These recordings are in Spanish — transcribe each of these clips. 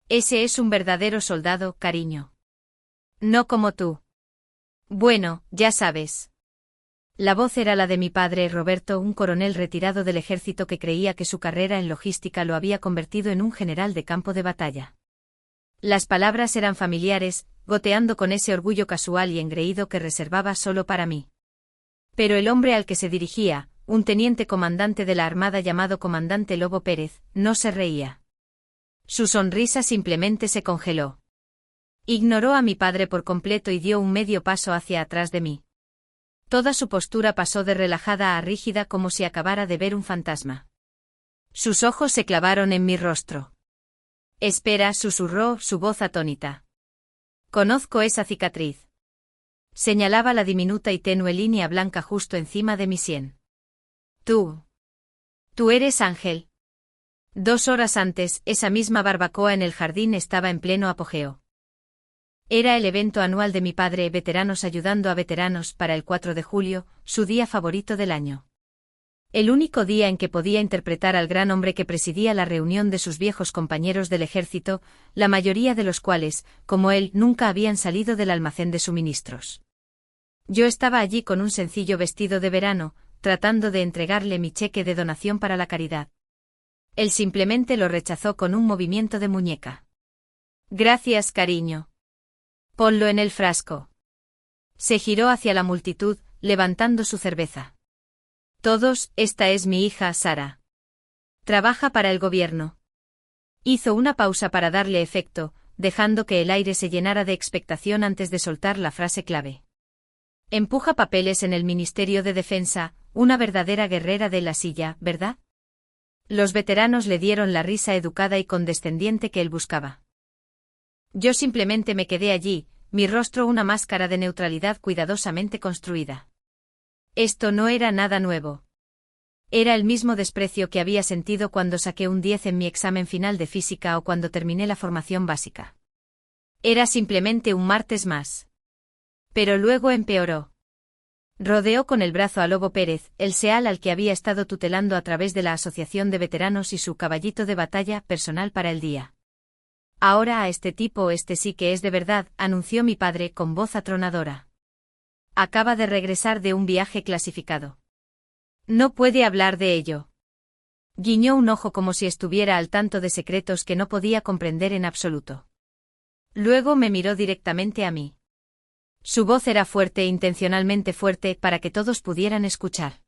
Ese es un verdadero soldado, cariño. No como tú. Bueno, ya sabes. La voz era la de mi padre Roberto, un coronel retirado del ejército que creía que su carrera en logística lo había convertido en un general de campo de batalla. Las palabras eran familiares, goteando con ese orgullo casual y engreído que reservaba solo para mí. Pero el hombre al que se dirigía, un teniente comandante de la Armada llamado Comandante Lobo Pérez, no se reía. Su sonrisa simplemente se congeló. Ignoró a mi padre por completo y dio un medio paso hacia atrás de mí. Toda su postura pasó de relajada a rígida como si acabara de ver un fantasma. Sus ojos se clavaron en mi rostro. Espera, susurró, su voz atónita. Conozco esa cicatriz. Señalaba la diminuta y tenue línea blanca justo encima de mi sien. Tú eres Ángel. 2 horas antes, esa misma barbacoa en el jardín estaba en pleno apogeo. Era el evento anual de mi padre, Veteranos ayudando a veteranos, para el 4 de julio, su día favorito del año. El único día en que podía interpretar al gran hombre que presidía la reunión de sus viejos compañeros del ejército, la mayoría de los cuales, como él, nunca habían salido del almacén de suministros. Yo estaba allí con un sencillo vestido de verano, tratando de entregarle mi cheque de donación para la caridad. Él simplemente lo rechazó con un movimiento de muñeca. Gracias, cariño. Ponlo en el frasco. Se giró hacia la multitud, levantando su cerveza. Todos, esta es mi hija, Sara. Trabaja para el gobierno. Hizo una pausa para darle efecto, dejando que el aire se llenara de expectación antes de soltar la frase clave. Empuja papeles en el Ministerio de Defensa, una verdadera guerrera de la silla, ¿verdad? Los veteranos le dieron la risa educada y condescendiente que él buscaba. Yo simplemente me quedé allí, mi rostro una máscara de neutralidad cuidadosamente construida. Esto no era nada nuevo. Era el mismo desprecio que había sentido cuando saqué un 10 en mi examen final de física o cuando terminé la formación básica. Era simplemente un martes más. Pero luego empeoró. Rodeó con el brazo a Lobo Pérez, el SEAL al que había estado tutelando a través de la Asociación de Veteranos y su caballito de batalla personal para el día. Ahora a este tipo, este sí que es de verdad, anunció mi padre con voz atronadora. Acaba de regresar de un viaje clasificado. No puede hablar de ello. Guiñó un ojo como si estuviera al tanto de secretos que no podía comprender en absoluto. Luego me miró directamente a mí. Su voz era fuerte, intencionalmente fuerte, para que todos pudieran escuchar.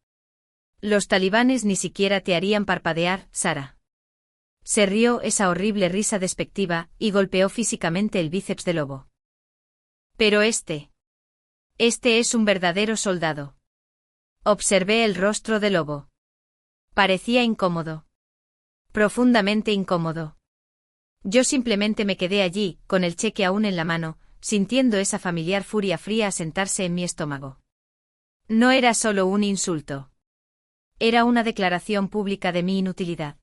Los talibanes ni siquiera te harían parpadear, Sara. Se rió esa horrible risa despectiva, y golpeó físicamente el bíceps de Lobo. Pero este es un verdadero soldado. Observé el rostro de Lobo. Parecía incómodo. Profundamente incómodo. Yo simplemente me quedé allí, con el cheque aún en la mano, sintiendo esa familiar furia fría asentarse en mi estómago. No era solo un insulto. Era una declaración pública de mi inutilidad.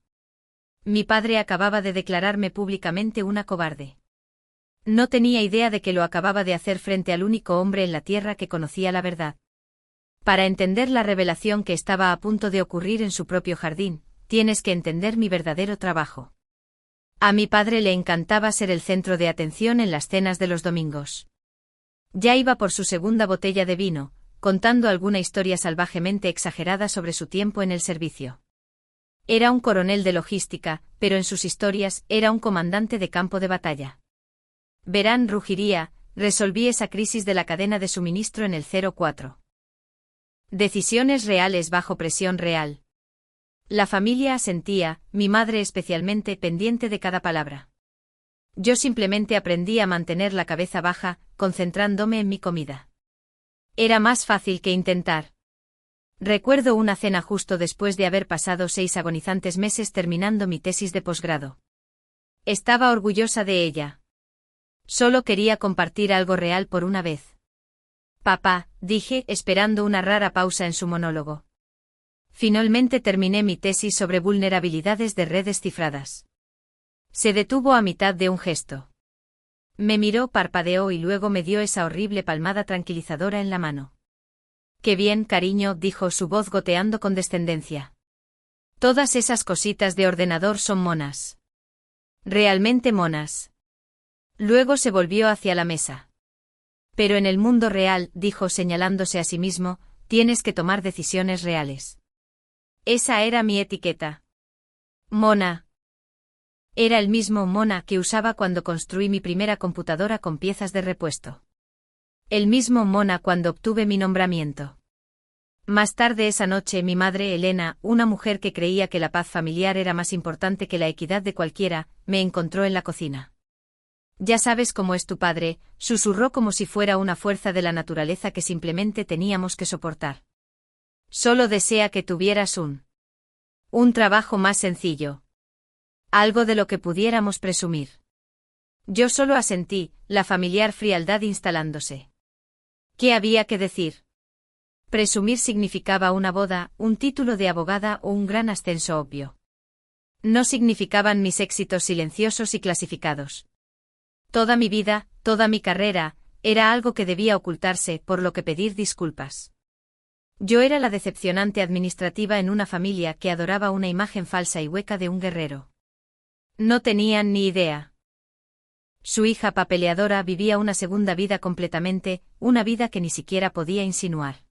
Mi padre acababa de declararme públicamente una cobarde. No tenía idea de que lo acababa de hacer frente al único hombre en la tierra que conocía la verdad. Para entender la revelación que estaba a punto de ocurrir en su propio jardín, tienes que entender mi verdadero trabajo. A mi padre le encantaba ser el centro de atención en las cenas de los domingos. Ya iba por su segunda botella de vino, contando alguna historia salvajemente exagerada sobre su tiempo en el servicio. Era un coronel de logística, pero en sus historias era un comandante de campo de batalla. Verán, rugiría, resolví esa crisis de la cadena de suministro en el 04. Decisiones reales bajo presión real. La familia asentía, mi madre especialmente pendiente de cada palabra. Yo simplemente aprendí a mantener la cabeza baja, concentrándome en mi comida. Era más fácil que intentar. Recuerdo una cena justo después de haber pasado 6 agonizantes meses terminando mi tesis de posgrado. Estaba orgullosa de ella. Solo quería compartir algo real por una vez. Papá, dije, esperando una rara pausa en su monólogo. Finalmente terminé mi tesis sobre vulnerabilidades de redes cifradas. Se detuvo a mitad de un gesto. Me miró, parpadeó y luego me dio esa horrible palmada tranquilizadora en la mano. Qué bien, cariño, dijo, su voz goteando con descendencia. Todas esas cositas de ordenador son monas. Realmente monas. Luego se volvió hacia la mesa. Pero en el mundo real, dijo señalándose a sí mismo, tienes que tomar decisiones reales. Esa era mi etiqueta. Mona. Era el mismo mona que usaba cuando construí mi primera computadora con piezas de repuesto. El mismo mona cuando obtuve mi nombramiento. Más tarde esa noche mi madre Elena, una mujer que creía que la paz familiar era más importante que la equidad de cualquiera, me encontró en la cocina. Ya sabes cómo es tu padre, susurró como si fuera una fuerza de la naturaleza que simplemente teníamos que soportar. Solo desea que tuvieras un trabajo más sencillo. Algo de lo que pudiéramos presumir. Yo solo asentí, la familiar frialdad instalándose. ¿Qué había que decir? Presumir significaba una boda, un título de abogada o un gran ascenso obvio. No significaban mis éxitos silenciosos y clasificados. Toda mi vida, toda mi carrera, era algo que debía ocultarse, por lo que pedir disculpas. Yo era la decepcionante administrativa en una familia que adoraba una imagen falsa y hueca de un guerrero. No tenían ni idea. Su hija papeleadora vivía una segunda vida completamente, una vida que ni siquiera podía insinuar.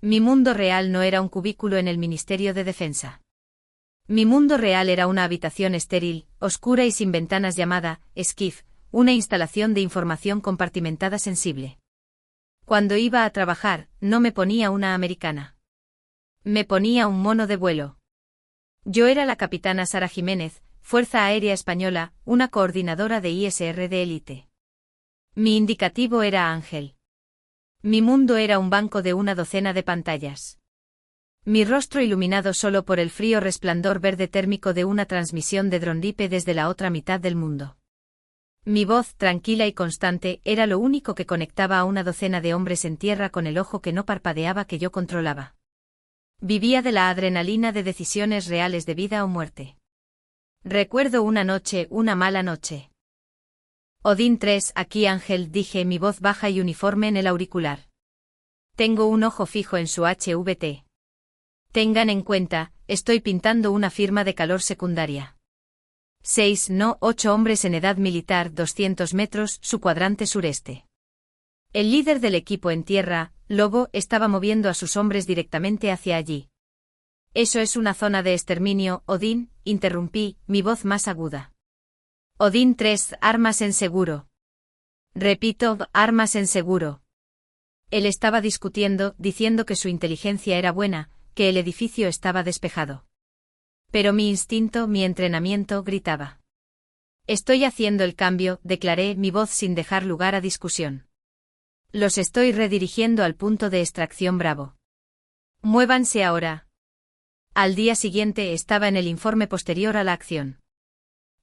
Mi mundo real no era un cubículo en el Ministerio de Defensa. Mi mundo real era una habitación estéril, oscura y sin ventanas llamada SCIF, una instalación de información compartimentada sensible. Cuando iba a trabajar, no me ponía una americana. Me ponía un mono de vuelo. Yo era la capitana Sara Jiménez, Fuerza Aérea Española, una coordinadora de ISR de élite. Mi indicativo era Ángel. Mi mundo era un banco de una docena de pantallas. Mi rostro iluminado solo por el frío resplandor verde térmico de una transmisión de Drondipe desde la otra mitad del mundo. Mi voz, tranquila y constante, era lo único que conectaba a una docena de hombres en tierra con el ojo que no parpadeaba que yo controlaba. Vivía de la adrenalina de decisiones reales de vida o muerte. Recuerdo una noche, una mala noche. Odín 3, aquí Ángel, dije, mi voz baja y uniforme en el auricular. Tengo un ojo fijo en su HVT. Tengan en cuenta, estoy pintando una firma de calor secundaria. 6, no, 8 hombres en edad militar, 200 metros, su cuadrante sureste. El líder del equipo en tierra, Lobo, estaba moviendo a sus hombres directamente hacia allí. Eso es una zona de exterminio, Odín, interrumpí, mi voz más aguda. Odín 3, armas en seguro. Repito, armas en seguro. Él estaba discutiendo, diciendo que su inteligencia era buena, que el edificio estaba despejado. Pero mi instinto, mi entrenamiento, gritaba. Estoy haciendo el cambio, declaré, mi voz sin dejar lugar a discusión. Los estoy redirigiendo al punto de extracción Bravo. Muévanse ahora. Al día siguiente estaba en el informe posterior a la acción.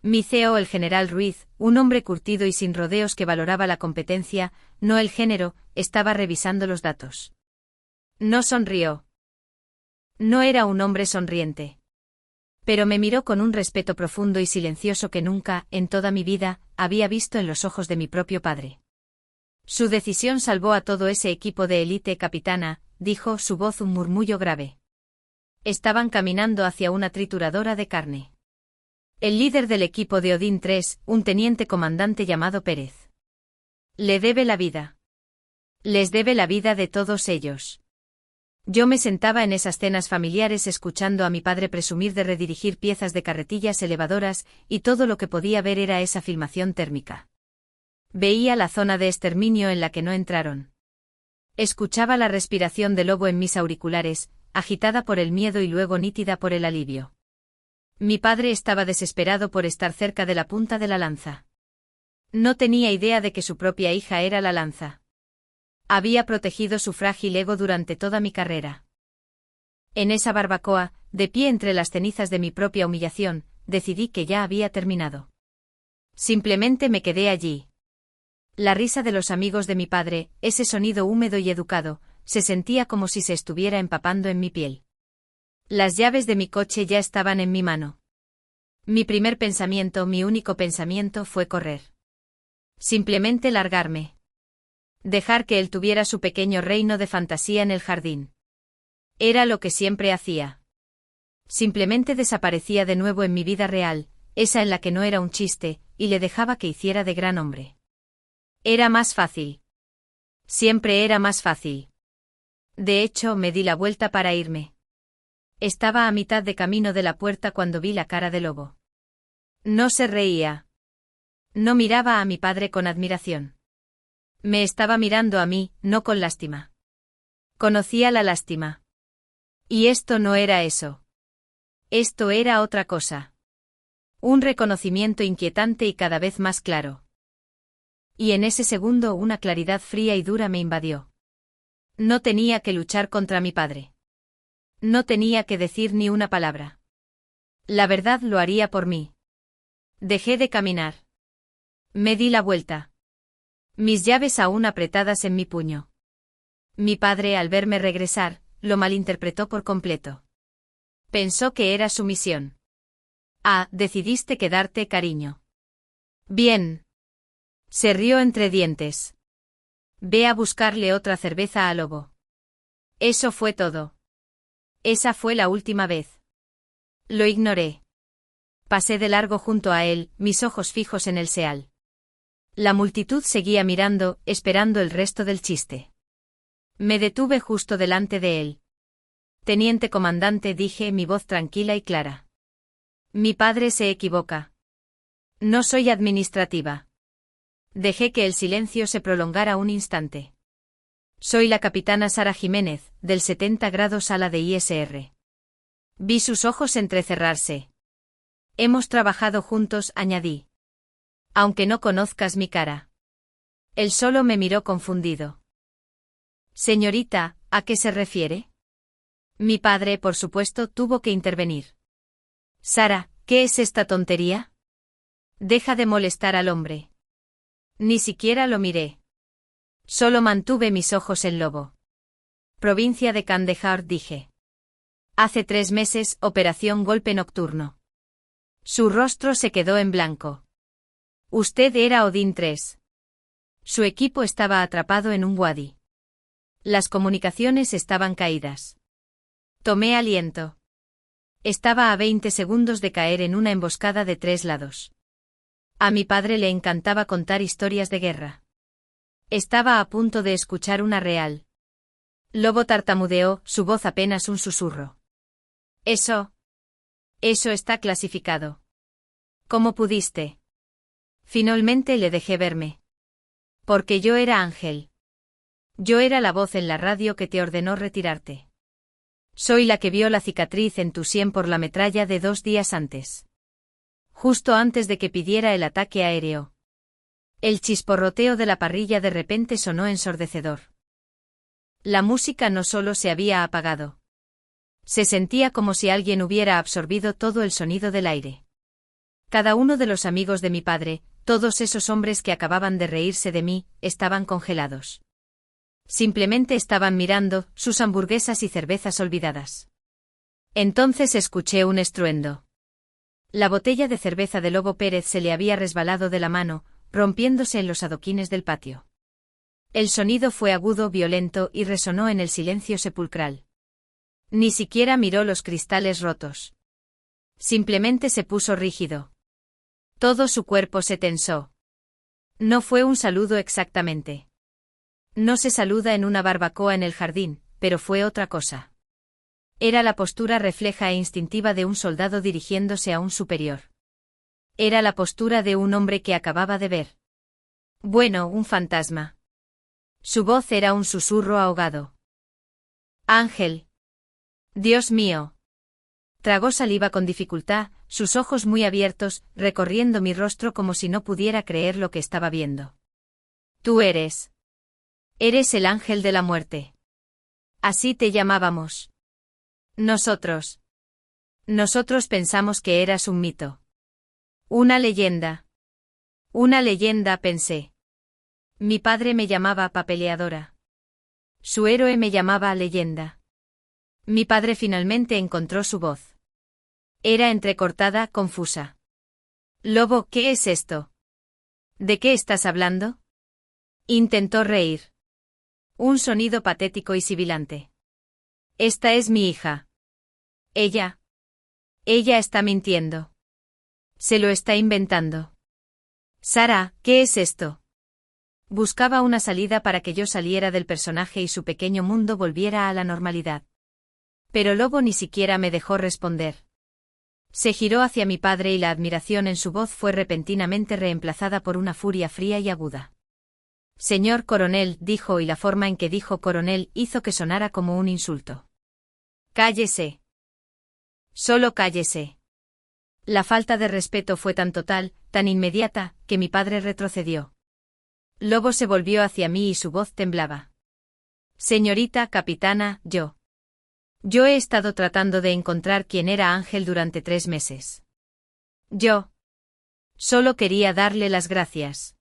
Mi CEO, el general Ruiz, un hombre curtido y sin rodeos que valoraba la competencia, no el género, estaba revisando los datos. No sonrió. No era un hombre sonriente. Pero me miró con un respeto profundo y silencioso que nunca, en toda mi vida, había visto en los ojos de mi propio padre. Su decisión salvó a todo ese equipo de élite, capitana, dijo, su voz un murmullo grave. Estaban caminando hacia una trituradora de carne. El líder del equipo de Odín 3, un teniente comandante llamado Pérez. Le debe la vida. Les debe la vida de todos ellos. Yo me sentaba en esas cenas familiares escuchando a mi padre presumir de redirigir piezas de carretillas elevadoras, y todo lo que podía ver era esa filmación térmica. Veía la zona de exterminio en la que no entraron. Escuchaba la respiración de Lobo en mis auriculares, agitada por el miedo y luego nítida por el alivio. Mi padre estaba desesperado por estar cerca de la punta de la lanza. No tenía idea de que su propia hija era la lanza. Había protegido su frágil ego durante toda mi carrera. En esa barbacoa, de pie entre las cenizas de mi propia humillación, decidí que ya había terminado. Simplemente me quedé allí. La risa de los amigos de mi padre, ese sonido húmedo y educado, se sentía como si se estuviera empapando en mi piel. Las llaves de mi coche ya estaban en mi mano. Mi primer pensamiento, mi único pensamiento fue correr. Simplemente largarme. Dejar que él tuviera su pequeño reino de fantasía en el jardín. Era lo que siempre hacía. Simplemente desaparecía de nuevo en mi vida real, esa en la que no era un chiste, y le dejaba que hiciera de gran hombre. Era más fácil. Siempre era más fácil. De hecho, me di la vuelta para irme. Estaba a mitad de camino de la puerta cuando vi la cara de Lobo. No se reía. No miraba a mi padre con admiración. Me estaba mirando a mí, no con lástima. Conocía la lástima. Y esto no era eso. Esto era otra cosa. Un reconocimiento inquietante y cada vez más claro. Y en ese segundo una claridad fría y dura me invadió. No tenía que luchar contra mi padre. No tenía que decir ni una palabra. La verdad lo haría por mí. Dejé de caminar. Me di la vuelta. Mis llaves aún apretadas en mi puño. Mi padre, al verme regresar, lo malinterpretó por completo. Pensó que era su misión. Ah, decidiste quedarte, cariño. Bien. Se rió entre dientes. Ve a buscarle otra cerveza a Lobo. Eso fue todo. Esa fue la última vez. Lo ignoré. Pasé de largo junto a él, mis ojos fijos en el seal. La multitud seguía mirando, esperando el resto del chiste. Me detuve justo delante de él. Teniente comandante, dije, mi voz tranquila y clara. Mi padre se equivoca. No soy administrativa. Dejé que el silencio se prolongara un instante. Soy la capitana Sara Jiménez, del 70 grados ala de ISR. Vi sus ojos entrecerrarse. Hemos trabajado juntos, añadí. Aunque no conozcas mi cara. Él solo me miró confundido. Señorita, ¿a qué se refiere? Mi padre, por supuesto, tuvo que intervenir. Sara, ¿qué es esta tontería? Deja de molestar al hombre. Ni siquiera lo miré. Solo mantuve mis ojos en Lobo. Provincia de Kandahar, dije. Hace 3 meses, operación golpe nocturno. Su rostro se quedó en blanco. Usted era Odín 3. Su equipo estaba atrapado en un wadi. Las comunicaciones estaban caídas. Tomé aliento. Estaba a 20 segundos de caer en una emboscada de 3 lados. A mi padre le encantaba contar historias de guerra. Estaba a punto de escuchar una real. Lobo tartamudeó, su voz apenas un susurro. Eso está clasificado. ¿Cómo pudiste? Finalmente le dejé verme. Porque yo era Ángel. Yo era la voz en la radio que te ordenó retirarte. Soy la que vio la cicatriz en tu sien por la metralla de 2 días antes. Justo antes de que pidiera el ataque aéreo. El chisporroteo de la parrilla de repente sonó ensordecedor. La música no solo se había apagado. Se sentía como si alguien hubiera absorbido todo el sonido del aire. Cada uno de los amigos de mi padre, todos esos hombres que acababan de reírse de mí, estaban congelados. Simplemente estaban mirando, sus hamburguesas y cervezas olvidadas. Entonces escuché un estruendo. La botella de cerveza de Lobo Pérez se le había resbalado de la mano, rompiéndose en los adoquines del patio. El sonido fue agudo, violento y resonó en el silencio sepulcral. Ni siquiera miró los cristales rotos. Simplemente se puso rígido. Todo su cuerpo se tensó. No fue un saludo exactamente. No se saluda en una barbacoa en el jardín, pero fue otra cosa. Era la postura refleja e instintiva de un soldado dirigiéndose a un superior. Era la postura de un hombre que acababa de ver. Bueno, un fantasma. Su voz era un susurro ahogado. Ángel. Dios mío. Tragó saliva con dificultad, sus ojos muy abiertos, recorriendo mi rostro como si no pudiera creer lo que estaba viendo. Tú eres. Eres el ángel de la muerte. Así te llamábamos. Nosotros. Nosotros pensamos que eras un mito. Una leyenda. Una leyenda, pensé. Mi padre me llamaba papeleadora. Su héroe me llamaba leyenda. Mi padre finalmente encontró su voz. Era entrecortada, confusa. Lobo, ¿qué es esto? ¿De qué estás hablando? Intentó reír. Un sonido patético y sibilante. Esta es mi hija. Ella está mintiendo. Se lo está inventando. Sara, ¿qué es esto? Buscaba una salida para que yo saliera del personaje y su pequeño mundo volviera a la normalidad. Pero Lobo ni siquiera me dejó responder. Se giró hacia mi padre y la admiración en su voz fue repentinamente reemplazada por una furia fría y aguda. Señor coronel, dijo, y la forma en que dijo coronel hizo que sonara como un insulto. Cállese. Solo cállese. La falta de respeto fue tan total, tan inmediata, que mi padre retrocedió. Lobo se volvió hacia mí y su voz temblaba. Señorita capitana, yo he estado tratando de encontrar quién era Ángel durante 3 meses. Yo solo quería darle las gracias.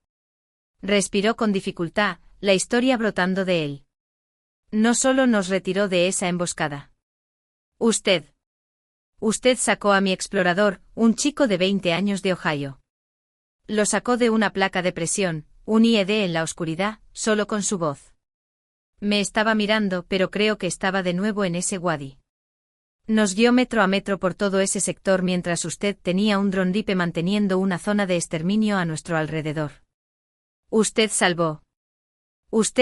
Respiró con dificultad, la historia brotando de él. No solo nos retiró de esa emboscada. Usted sacó a mi explorador, un chico de 20 años de Ohio. Lo sacó de una placa de presión, un IED en la oscuridad, solo con su voz. Me estaba mirando, pero creo que estaba de nuevo en ese wadi. Nos guió metro a metro por todo ese sector mientras usted tenía un drondipe manteniendo una zona de exterminio a nuestro alrededor. Usted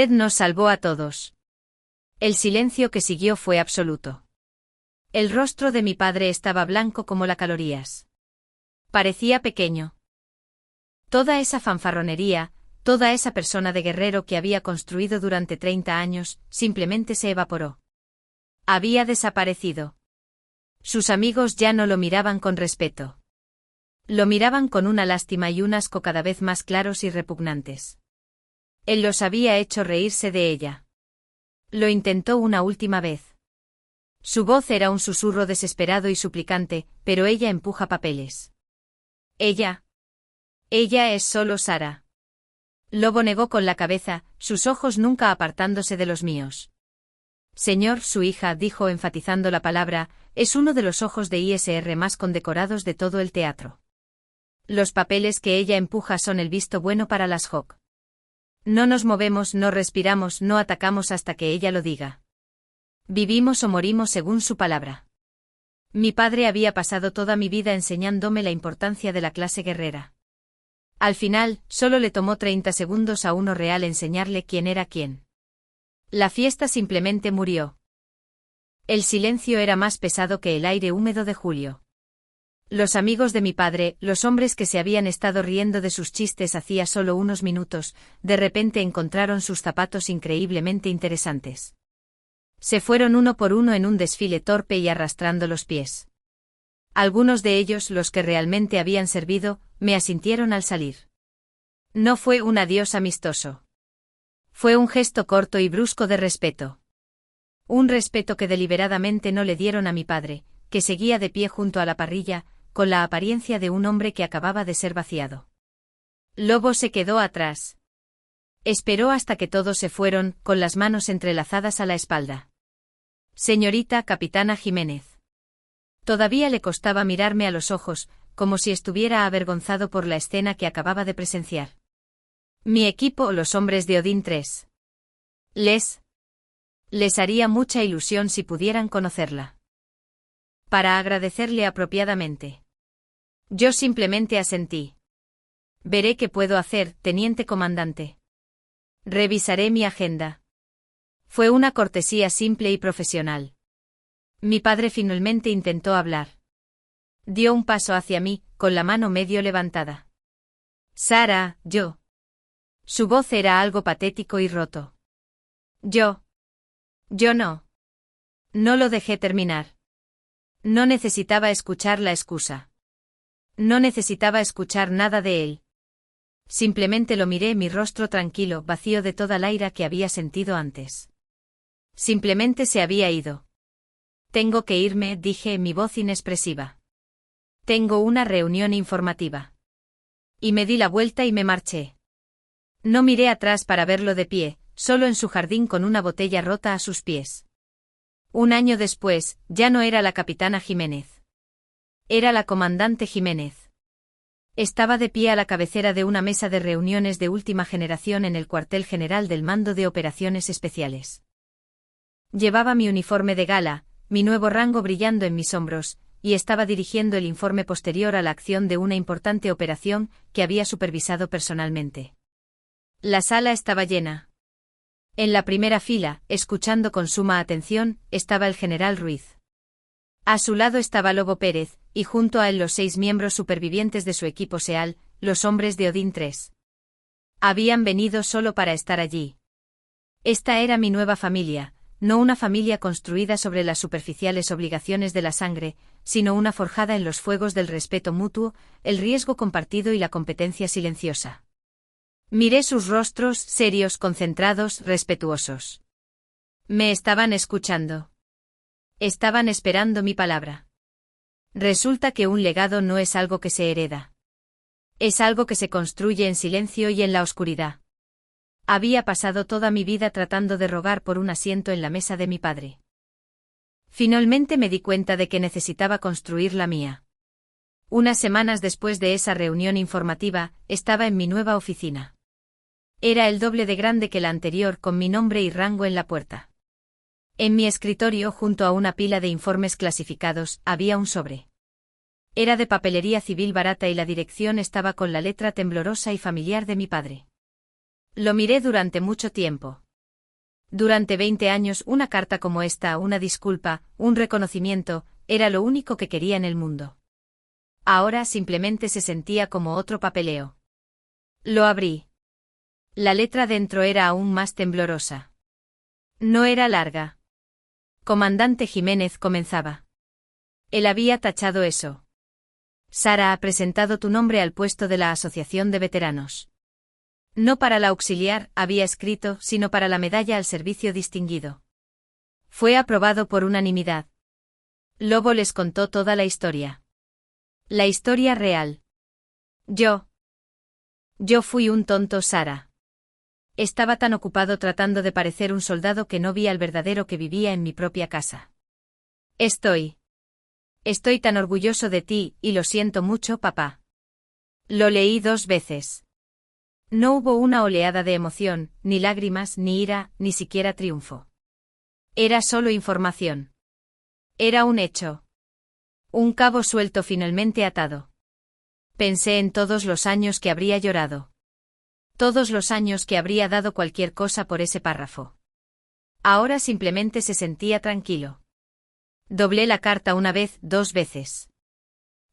nos salvó a todos. El silencio que siguió fue absoluto. El rostro de mi padre estaba blanco como las calorías. Parecía pequeño. Toda esa fanfarronería, toda esa persona de guerrero que había construido durante 30 años, simplemente se evaporó. Había desaparecido. Sus amigos ya no lo miraban con respeto. Lo miraban con una lástima y un asco cada vez más claros y repugnantes. Él los había hecho reírse de ella. Lo intentó una última vez. Su voz era un susurro desesperado y suplicante, pero ella empuja papeles. Ella es solo Sara. Lobo negó con la cabeza, sus ojos nunca apartándose de los míos. Señor, su hija, dijo enfatizando la palabra, es uno de los ojos de ISR más condecorados de todo el teatro. Los papeles que ella empuja son el visto bueno para las Hawk. No nos movemos, no respiramos, no atacamos hasta que ella lo diga. Vivimos o morimos según su palabra. Mi padre había pasado toda mi vida enseñándome la importancia de la clase guerrera. Al final, solo le tomó 30 segundos a uno real enseñarle quién era quién. La fiesta simplemente murió. El silencio era más pesado que el aire húmedo de julio. Los amigos de mi padre, los hombres que se habían estado riendo de sus chistes hacía solo unos minutos, de repente encontraron sus zapatos increíblemente interesantes. Se fueron uno por uno en un desfile torpe y arrastrando los pies. Algunos de ellos, los que realmente habían servido, me asintieron al salir. No fue un adiós amistoso. Fue un gesto corto y brusco de respeto. Un respeto que deliberadamente no le dieron a mi padre, que seguía de pie junto a la parrilla, con la apariencia de un hombre que acababa de ser vaciado. Lobo se quedó atrás. Esperó hasta que todos se fueron, con las manos entrelazadas a la espalda. Señorita capitana Jiménez. Todavía le costaba mirarme a los ojos, como si estuviera avergonzado por la escena que acababa de presenciar. Mi equipo, los hombres de Odín 3. Les haría mucha ilusión si pudieran conocerla. Para agradecerle apropiadamente. Yo simplemente asentí. Veré qué puedo hacer, teniente comandante. Revisaré mi agenda. Fue una cortesía simple y profesional. Mi padre finalmente intentó hablar. Dio un paso hacia mí, con la mano medio levantada. Sara, yo. Su voz era algo patético y roto. Yo no. No lo dejé terminar. No necesitaba escuchar la excusa. No necesitaba escuchar nada de él. Simplemente lo miré, mi rostro tranquilo, vacío de toda la ira que había sentido antes. Simplemente se había ido. Tengo que irme, dije, mi voz inexpresiva. Tengo una reunión informativa. Y me di la vuelta y me marché. No miré atrás para verlo de pie, solo en su jardín con una botella rota a sus pies. Un año después, ya no era la capitana Jiménez. Era la comandante Jiménez. Estaba de pie a la cabecera de una mesa de reuniones de última generación en el cuartel general del Mando de Operaciones Especiales. Llevaba mi uniforme de gala, mi nuevo rango brillando en mis hombros, y estaba dirigiendo el informe posterior a la acción de una importante operación que había supervisado personalmente. La sala estaba llena. En la primera fila, escuchando con suma atención, estaba el general Ruiz. A su lado estaba Lobo Pérez, y junto a él los 6 miembros supervivientes de su equipo SEAL, los hombres de Odín 3. Habían venido solo para estar allí. Esta era mi nueva familia, no una familia construida sobre las superficiales obligaciones de la sangre, sino una forjada en los fuegos del respeto mutuo, el riesgo compartido y la competencia silenciosa. Miré sus rostros, serios, concentrados, respetuosos. Me estaban escuchando. Estaban esperando mi palabra. Resulta que un legado no es algo que se hereda. Es algo que se construye en silencio y en la oscuridad. Había pasado toda mi vida tratando de rogar por un asiento en la mesa de mi padre. Finalmente me di cuenta de que necesitaba construir la mía. Unas semanas después de esa reunión informativa, estaba en mi nueva oficina. Era el doble de grande que la anterior, con mi nombre y rango en la puerta. En mi escritorio, junto a una pila de informes clasificados, había un sobre. Era de papelería civil barata y la dirección estaba con la letra temblorosa y familiar de mi padre. Lo miré durante mucho tiempo. Durante 20 años una carta como esta, una disculpa, un reconocimiento, era lo único que quería en el mundo. Ahora simplemente se sentía como otro papeleo. Lo abrí. La letra dentro era aún más temblorosa. No era larga. Comandante Jiménez comenzaba. Él había tachado eso. Sara ha presentado tu nombre al puesto de la Asociación de Veteranos. No para la auxiliar, había escrito, sino para la medalla al servicio distinguido. Fue aprobado por unanimidad. Lobo les contó toda la historia. La historia real. Yo fui un tonto, Sara. Estaba tan ocupado tratando de parecer un soldado que no vi al verdadero que vivía en mi propia casa. Estoy tan orgulloso de ti, y lo siento mucho, papá. Lo leí 2 veces. No hubo una oleada de emoción, ni lágrimas, ni ira, ni siquiera triunfo. Era solo información. Era un hecho. Un cabo suelto finalmente atado. Pensé en todos los años que habría llorado. Todos los años que habría dado cualquier cosa por ese párrafo. Ahora simplemente se sentía tranquilo. Doblé la carta 1 vez, 2 veces.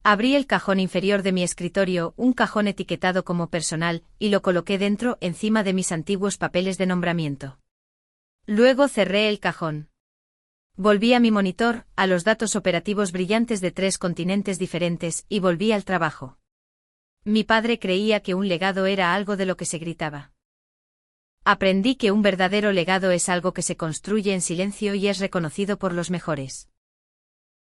Abrí el cajón inferior de mi escritorio, un cajón etiquetado como personal, y lo coloqué dentro, encima de mis antiguos papeles de nombramiento. Luego cerré el cajón. Volví a mi monitor, a los datos operativos brillantes de 3 continentes diferentes, y volví al trabajo. Mi padre creía que un legado era algo de lo que se gritaba. Aprendí que un verdadero legado es algo que se construye en silencio y es reconocido por los mejores.